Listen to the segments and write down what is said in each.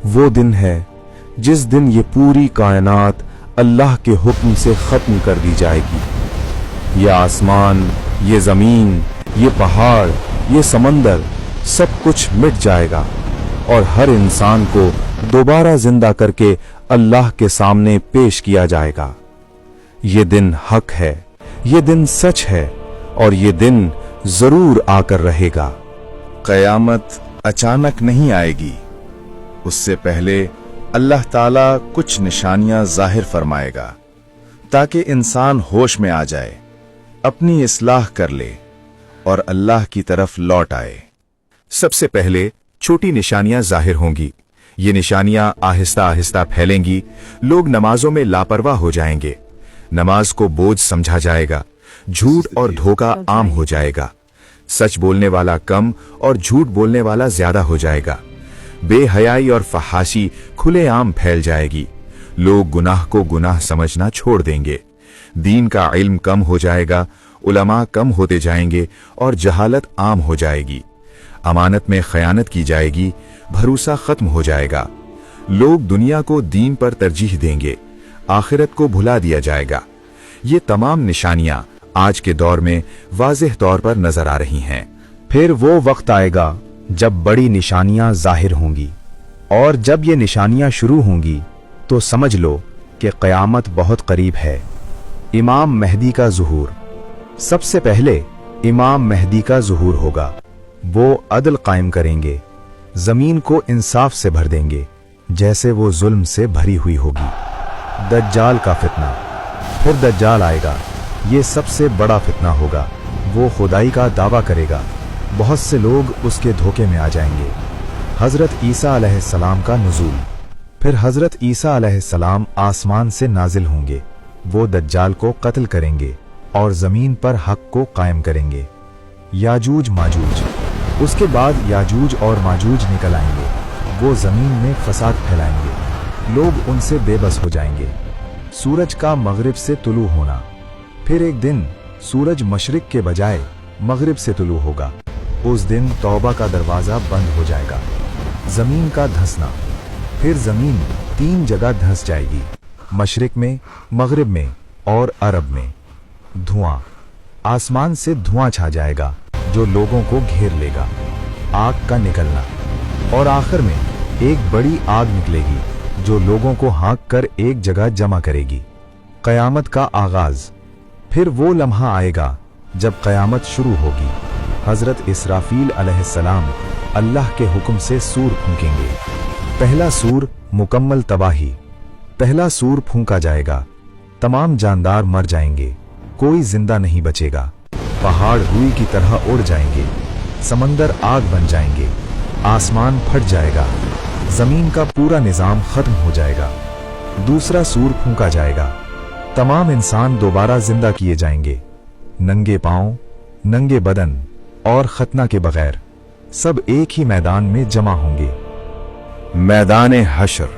वो दिन है जिस दिन ये पूरी कायनात अल्लाह के हुक्म से खत्म कर दी जाएगी। ये आसमान, ये जमीन, ये पहाड़, ये समंदर, सब कुछ मिट जाएगा और हर इंसान को दोबारा जिंदा करके अल्लाह के सामने पेश किया जाएगा। ये दिन हक है, ये दिन सच है और ये दिन जरूर आकर रहेगा। क़यामत अचानक नहीं आएगी, उससे पहले अल्लाह ताला कुछ निशानियां जाहिर फरमाएगा ताकि इंसान होश में आ जाए, अपनी इस्लाह कर ले और अल्लाह की तरफ लौट आए। सबसे पहले छोटी निशानियां जाहिर होंगी। ये निशानियां आहिस्ता आहिस्ता फैलेंगी। लोग नमाजों में लापरवाह हो जाएंगे, नमाज को बोझ समझा जाएगा, झूठ और धोखा आम हो जाएगा, सच बोलने वाला कम और झूठ बोलने वाला ज्यादा हो जाएगा, बेहयाई और फहाशी खुलेआम फैल जाएगी, लोग गुनाह को गुनाह समझना छोड़ देंगे, दीन का इल्म कम हो जाएगा, उलमा कम होते जाएंगे और जहालत आम हो जाएगी, अमानत में खयानत की जाएगी, भरोसा खत्म हो जाएगा, लोग दुनिया को दीन पर तरजीह देंगे, आखिरत को भुला दिया जाएगा। ये तमाम निशानियां आज के दौर में वाज़ेह तौर पर नजर आ रही हैं। फिर वो वक्त आएगा जब बड़ी निशानियां जाहिर होंगी और जब ये निशानियां शुरू होंगी तो समझ लो कि क़यामत बहुत करीब है। इमाम मेहदी का ज़ुहूर। सबसे पहले इमाम मेहदी का ज़ुहूर होगा। वो अदल कायम करेंगे, जमीन को इंसाफ से भर देंगे जैसे वो जुल्म से भरी हुई होगी। दज्जाल का फितना। फिर दज्जाल आएगा, ये सबसे बड़ा फितना होगा। वो खुदाई का दावा करेगा, बहुत से लोग उसके धोखे में आ जाएंगे। हजरत ईसा अलैहिस्सलाम का नुज़ूल। फिर हजरत ईसा अलैहिस्सलाम आसमान से नाजिल होंगे। वो दज्जाल को कत्ल करेंगे और जमीन पर हक को कायम करेंगे। याजूज माजूज। उसके बाद याजूज और माजूज निकल आएंगे। वो जमीन में फसाद फैलाएंगे, लोग उनसे बेबस हो जाएंगे। सूरज का मगरिब से तुलू होना। फिर एक दिन सूरज मशरिक के बजाय मगरिब से तुलू होगा। उस दिन तौबा का दरवाजा बंद हो जाएगा। जमीन का धंसना। फिर जमीन 3 जगह धंस जाएगी, मशरिक में, मगरिब में और अरब में। धुआं। आसमान से धुआं छा जाएगा जो लोगों को घेर लेगा। आग का निकलना और आखिर में एक बड़ी आग निकलेगी जो लोगों को हाँक कर एक जगह जमा करेगी। क़यामत का आगाज। फिर वो लम्हा आएगा जब क़यामत शुरू होगी। हजरत इसराफील अलैहिस्सलाम अल्लाह के हुक्म से सूर फूंकेंगे। पहला सूर मुकम्मल तबाही। पहला सूर फूंका जाएगा, तमाम जानदार मर जाएंगे, कोई जिंदा नहीं बचेगा। पहाड़ रुई की तरह उड़ जाएंगे, समंदर आग बन जाएंगे, आसमान फट जाएगा, जमीन का पूरा निजाम खत्म हो जाएगा। दूसरा सूर फूंका जाएगा, तमाम इंसान दोबारा जिंदा किए जाएंगे, नंगे पांव, नंगे बदन और खतना के बगैर, सब एक ही मैदान में जमा होंगे। मैदाने हशर।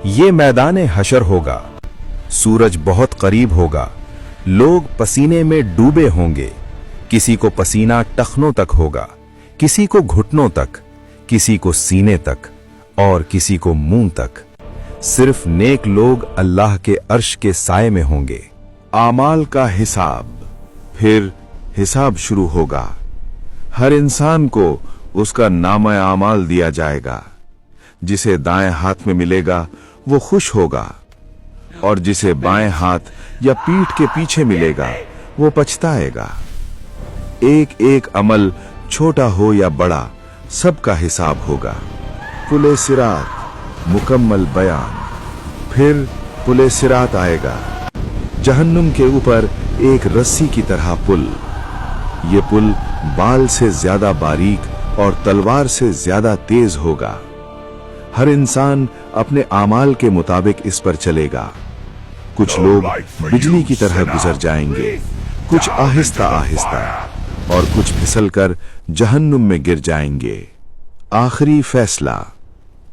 ये मैदाने हशर होगा। सूरज बहुत करीब होगा, लोग पसीने में डूबे होंगे, किसी को पसीना टखनों तक होगा, किसी को घुटनों तक, किसी को सीने तक और किसी को मुंह तक। सिर्फ नेक लोग अल्लाह के अर्श के साए में होंगे। आमाल का हिसाब। फिर हिसाब शुरू होगा। हर इंसान को उसका नामा आमाल दिया जाएगा। जिसे दाएं हाथ में मिलेगा वो खुश होगा और जिसे बाएं हाथ या पीठ के पीछे मिलेगा वो पछताएगा। एक एक अमल छोटा हो या बड़ा, सबका हिसाब होगा। पुले सिरात। मुकम्मल बयान। फिर पुले सिरात आएगा, जहन्नुम के ऊपर एक रस्सी की तरह पुल। ये पुल बाल से ज्यादा बारीक और तलवार से ज्यादा तेज होगा। हर इंसान अपने आमाल के मुताबिक इस पर चलेगा। कुछ लोग बिजली की तरह गुजर जाएंगे, कुछ आहिस्ता आहिस्ता और कुछ फिसलकर जहन्नुम में गिर जाएंगे। आखिरी फैसला।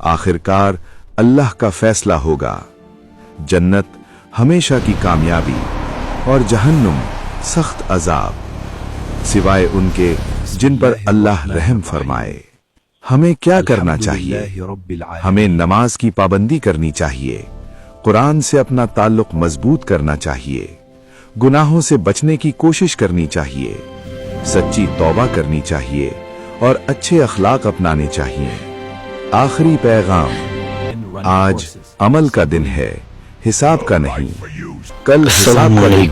आखिरकार अल्लाह का फैसला होगा। जन्नत हमेशा की कामयाबी और जहन्नुम सख्त अजाब, सिवाय उनके जिन पर अल्लाह रहम फरमाए। हमें क्या करना चाहिए? हमें नमाज की पाबंदी करनी चाहिए, कुरान से अपना ताल्लुक मजबूत करना चाहिए, गुनाहों से बचने की कोशिश करनी चाहिए, सच्ची तौबा करनी चाहिए और अच्छे अखलाक अपनाने चाहिए। आखिरी पैगाम, आज अमल का दिन है, हिसाब का नहीं। कल हिसाब का दिन